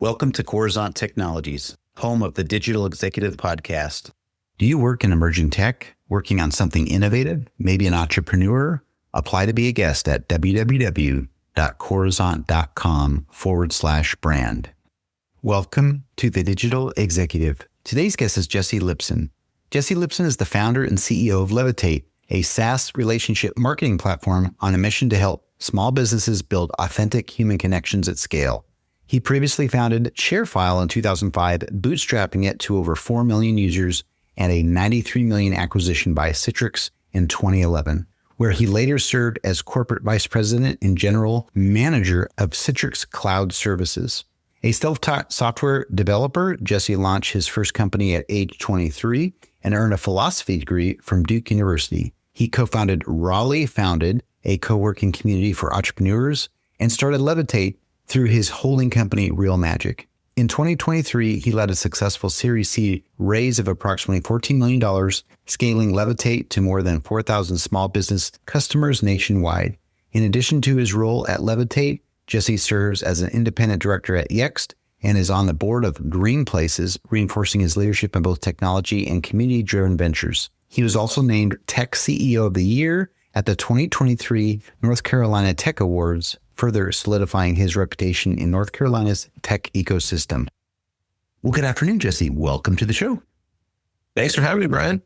Welcome to Coruzant Technologies, home of the Digital Executive Podcast. Do you work in emerging tech, working on something innovative, maybe an entrepreneur? Apply to be a guest at www.coruzant.com/brand. Welcome to the Digital Executive. Today's guest is Jesse Lipson. Jesse Lipson is the founder and CEO of Levitate, a SaaS relationship marketing platform on a mission to help small businesses build authentic human connections at scale. He previously founded ShareFile in 2005, bootstrapping it to over 4 million users and a 93 million acquisition by Citrix in 2011, where he later served as corporate vice president and general manager of Citrix Cloud Services. A self-taught software developer, Jesse launched his first company at age 23 and earned a philosophy degree from Duke University. He co-founded Raleigh Founded, a co-working community for entrepreneurs, and started Levitate through his holding company, Real Magic. In 2023, he led a successful Series C raise of approximately $14 million, scaling Levitate to more than 4,000 small business customers nationwide. In addition to his role at Levitate, Jesse serves as an independent director at Yext and is on the board of Green Places, reinforcing his leadership in both technology and community-driven ventures. He was also named Tech CEO of the Year at the 2023 North Carolina Tech Awards, further solidifying his reputation in North Carolina's tech ecosystem. Well, good afternoon, Jesse. Welcome to the show. Thanks for having me, Brian.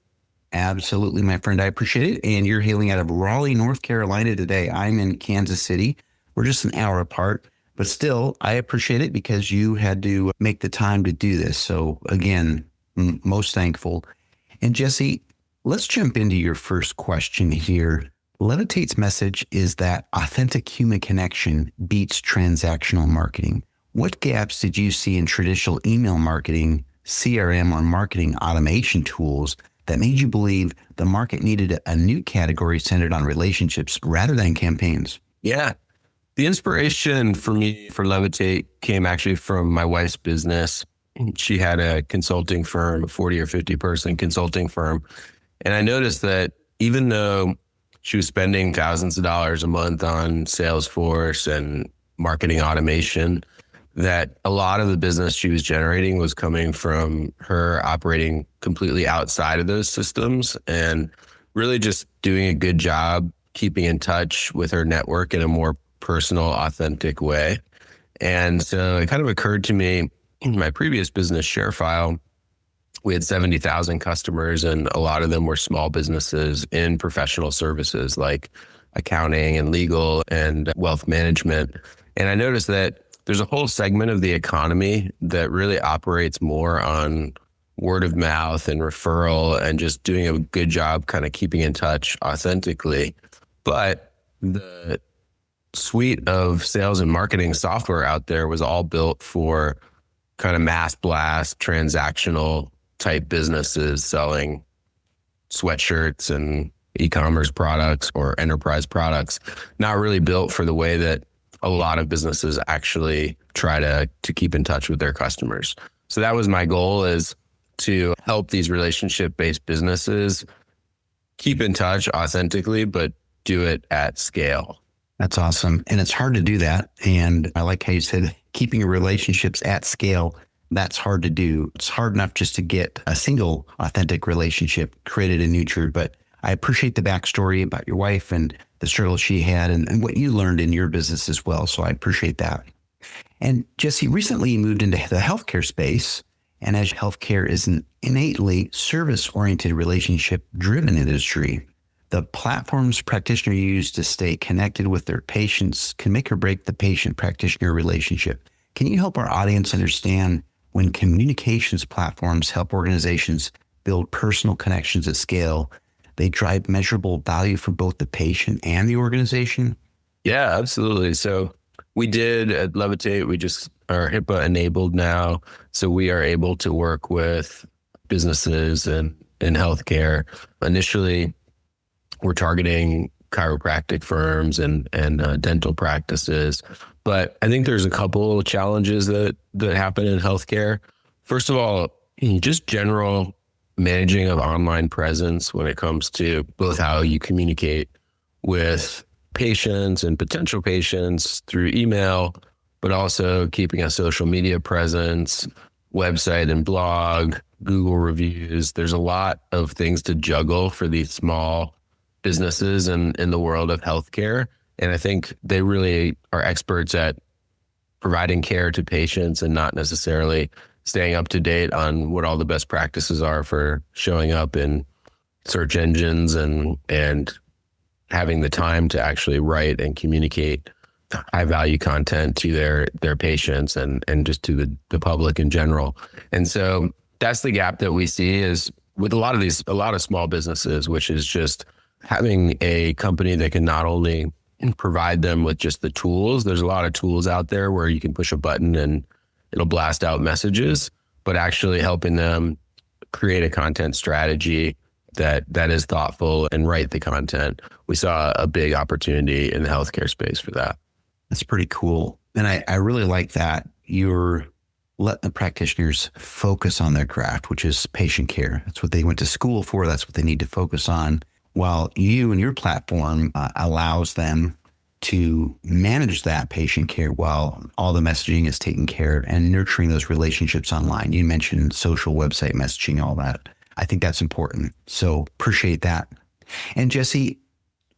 Absolutely, my friend. I appreciate it. And you're hailing out of Raleigh, North Carolina today. I'm in Kansas City. We're just an hour apart, but still, I appreciate it because you had to make the time to do this. So again, most thankful. And Jesse, let's jump into your first question here. Levitate's message is that authentic human connection beats transactional marketing. What gaps did you see in traditional email marketing, CRM, or marketing automation tools that made you believe the market needed a new category centered on relationships rather than campaigns? Yeah. The inspiration for me for Levitate came actually from my wife's business. She had a consulting firm, a 40 or 50 person consulting firm. And I noticed that even though she was spending thousands of dollars a month on Salesforce and marketing automation, that a lot of the business she was generating was coming from her operating completely outside of those systems and really just doing a good job keeping in touch with her network in a more personal, authentic way. And so it kind of occurred to me in my previous business, ShareFile, we had 70,000 customers, and a lot of them were small businesses in professional services like accounting and legal and wealth management. And I noticed that there's a whole segment of the economy that really operates more on word of mouth and referral and just doing a good job kind of keeping in touch authentically. But the suite of sales and marketing software out there was all built for kind of mass blast, transactional type businesses selling sweatshirts and e-commerce products or enterprise products, not really built for the way that a lot of businesses actually try to keep in touch with their customers. So that was my goal, is to help these relationship-based businesses keep in touch authentically, but do it at scale. That's awesome. And it's hard to do that. And I like how you said keeping your relationships at scale. That's hard to do. It's hard enough just to get a single authentic relationship created and nurtured. But I appreciate the backstory about your wife and the struggle she had and what you learned in your business as well. So I appreciate that. And Jesse, recently you moved into the healthcare space. And as healthcare is an innately service-oriented, relationship-driven industry, the platforms practitioners use to stay connected with their patients can make or break the patient-practitioner relationship. Can you help our audience understand when communications platforms help organizations build personal connections at scale, they drive measurable value for both the patient and the organization? Yeah, absolutely. So we did at Levitate, we just are HIPAA enabled now. So we are able to work with businesses and in healthcare. Initially, we're targeting chiropractic firms and dental practices. But I think there's a couple of challenges that happen in healthcare. First of all, just general managing of online presence when it comes to both how you communicate with patients and potential patients through email, but also keeping a social media presence, website and blog, Google reviews. There's a lot of things to juggle for these small businesses in the world of healthcare. And I think they really are experts at providing care to patients and not necessarily staying up to date on what all the best practices are for showing up in search engines and having the time to actually write and communicate high value content to their patients and just to the public in general. And so that's the gap that we see is with a lot of small businesses, which is just having a company that can not only provide them with just the tools. There's a lot of tools out there where you can push a button and it'll blast out messages, but actually helping them create a content strategy that is thoughtful and write the content. We saw a big opportunity in the healthcare space for that. That's pretty cool. And I really like that you're letting the practitioners focus on their craft, which is patient care. That's what they went to school for. That's what they need to focus on. While you and your platform allows them to manage that patient care while all the messaging is taken care of and nurturing those relationships online. You mentioned social website messaging, all that. I think that's important. So appreciate that. And Jesse,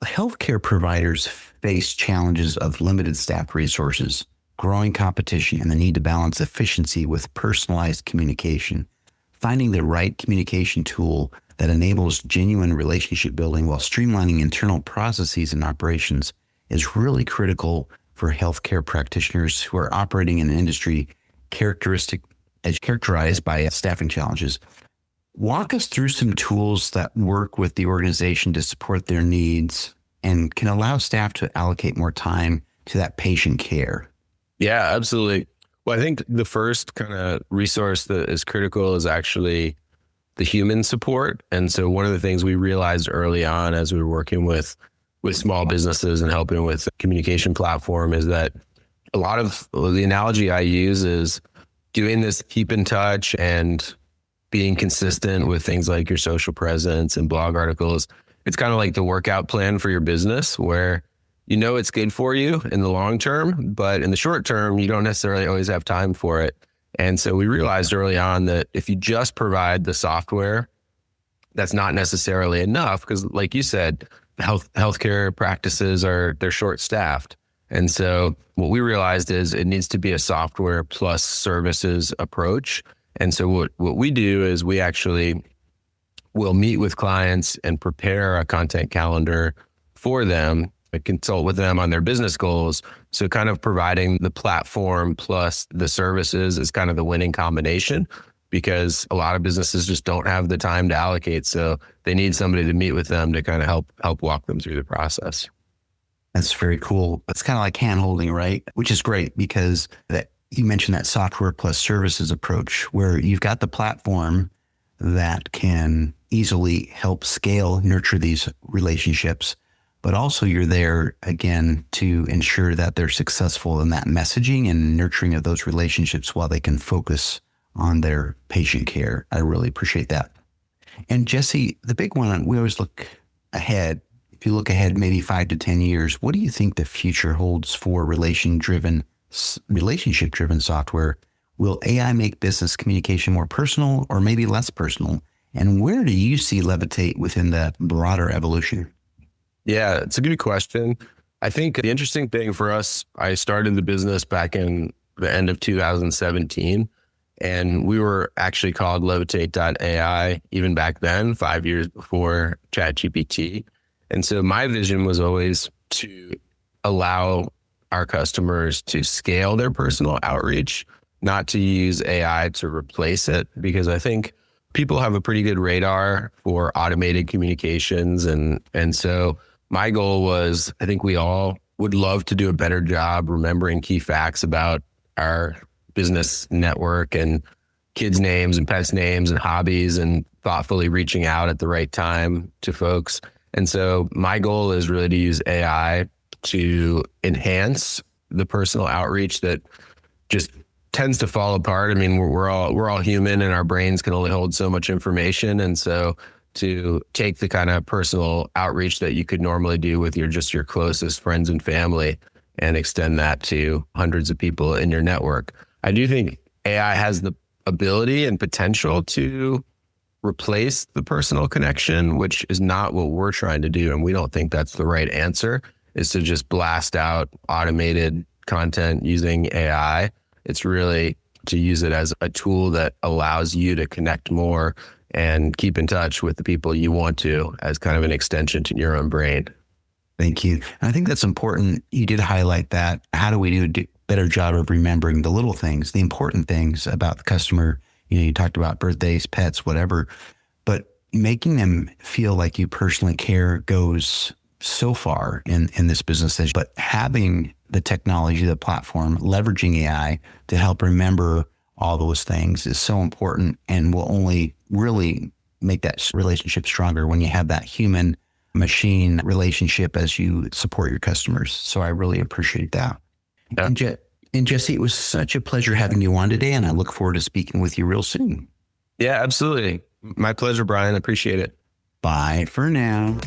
healthcare providers face challenges of limited staff resources, growing competition, and the need to balance efficiency with personalized communication. Finding the right communication tool that enables genuine relationship building while streamlining internal processes and operations is really critical for healthcare practitioners who are operating in an industry characterized by staffing challenges. Walk us through some tools that work with the organization to support their needs and can allow staff to allocate more time to that patient care. Yeah, absolutely. Well, I think the first kind of resource that is critical is actually the human support. And so one of the things we realized early on as we were working with small businesses and helping with the communication platform is that a lot of the analogy I use is doing this keep in touch and being consistent with things like your social presence and blog articles. It's kind of like the workout plan for your business where you know it's good for you in the long term, but in the short term, you don't necessarily always have time for it. And so we realized early on that if you just provide the software, that's not necessarily enough because like you said, healthcare practices they're short staffed. And so what we realized is it needs to be a software plus services approach. And so what we do is we actually will meet with clients and prepare a content calendar for them, consult with them on their business goals. So kind of providing the platform plus the services is kind of the winning combination because a lot of businesses just don't have the time to allocate. So they need somebody to meet with them to kind of help walk them through the process. That's very cool. It's kind of like hand holding, right? Which is great because you mentioned that software plus services approach where you've got the platform that can easily help scale, nurture these relationships, but also you're there again to ensure that they're successful in that messaging and nurturing of those relationships while they can focus on their patient care. I really appreciate that. And Jesse, the big one, we always look ahead. If you look ahead maybe 5 to 10 years, what do you think the future holds for relationship-driven software? Will AI make business communication more personal or maybe less personal? And where do you see Levitate within that broader evolution? Yeah, it's a good question. I think the interesting thing for us, I started the business back in the end of 2017, and we were actually called Levitate.ai even back then, 5 years before ChatGPT. And so my vision was always to allow our customers to scale their personal outreach, not to use AI to replace it, because I think people have a pretty good radar for automated communications. And so my goal was, I think we all would love to do a better job remembering key facts about our business network and kids' names and pets' names and hobbies and thoughtfully reaching out at the right time to folks. And so my goal is really to use AI to enhance the personal outreach that just tends to fall apart. I mean, we're all human and our brains can only hold so much information. And so to take the kind of personal outreach that you could normally do with your closest friends and family and extend that to hundreds of people in your network. I do think AI has the ability and potential to replace the personal connection, which is not what we're trying to do. And we don't think that's the right answer, is to just blast out automated content using AI. It's really to use it as a tool that allows you to connect more and keep in touch with the people you want to, as kind of an extension to your own brain. Thank you. And I think that's important. You did highlight that. How do we do a better job of remembering the little things, the important things about the customer? You talked about birthdays, pets, whatever, but making them feel like you personally care goes so far in this business. But having the technology, the platform, leveraging AI to help remember all those things is so important, and will only really make that relationship stronger when you have that human machine relationship as you support your customers. So I really appreciate that. Yeah. And Jesse, it was such a pleasure having you on today, and I look forward to speaking with you real soon. Yeah, absolutely. My pleasure, Brian. I appreciate it. Bye for now.